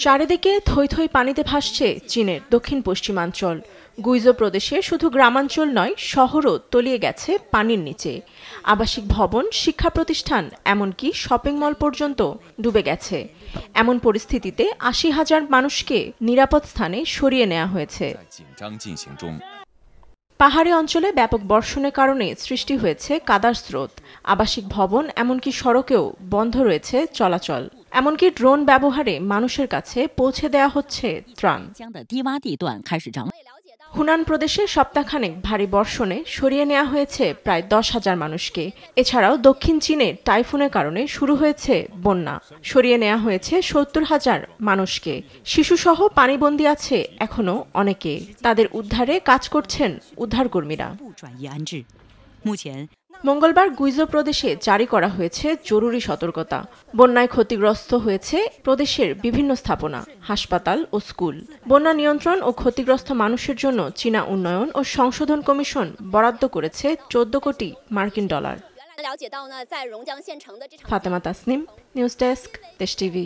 চারিদিকে থই থই পানিতে ভাসছে চীনের দক্ষিণ পশ্চিমাঞ্চল। গুইজো প্রদেশে শুধু গ্রামাঞ্চল নয়, শহরও তলিয়ে গেছে পানির নিচে। আবাসিক ভবন, শিক্ষা প্রতিষ্ঠান, এমনকি শপিং মল পর্যন্ত ডুবে গেছে। এমন পরিস্থিতিতে ৮০,০০০ মানুষকে নিরাপদ স্থানে সরিয়ে নেওয়া হয়েছে। পাহাড়ি অঞ্চলে ব্যাপক বর্ষণের কারণে সৃষ্টি হয়েছে কাদার স্রোত। আবাসিক ভবন, এমনকি সড়কেও বন্ধ রয়েছে চলাচল। এমনকি ড্রোন ব্যবহারে মানুষের কাছে পৌঁছে দেওয়া হচ্ছে ত্রাণ। হুনান প্রদেশে সপ্তাহখানেক ভারী বর্ষণে সরিয়ে নেওয়া হয়েছে প্রায় ১০,০০০ মানুষকে। এছাড়াও দক্ষিণ চীনে টাইফুনের কারণে শুরু হয়েছে বন্যা। সরিয়ে নেওয়া হয়েছে ৭০,০০০ মানুষকে। শিশুসহ পানিবন্দী আছে এখনো অনেকে। তাদের উদ্ধারে কাজ করছেন উদ্ধারকর্মীরা। মঙ্গলবার গুইজো প্রদেশে জারি করা হয়েছে জরুরি সতর্কতা। বন্যায় ক্ষতিগ্রস্ত হয়েছে প্রদেশের বিভিন্ন স্থাপনা, হাসপাতাল ও স্কুল। বন্যা নিয়ন্ত্রণ ও ক্ষতিগ্রস্ত মানুষের জন্য চীনা উন্নয়ন ও সংশোধন কমিশন বরাদ্দ করেছে ১৪ কোটি মার্কিন dollar. Fatema Tasnim, news desk, দেশ টিভি।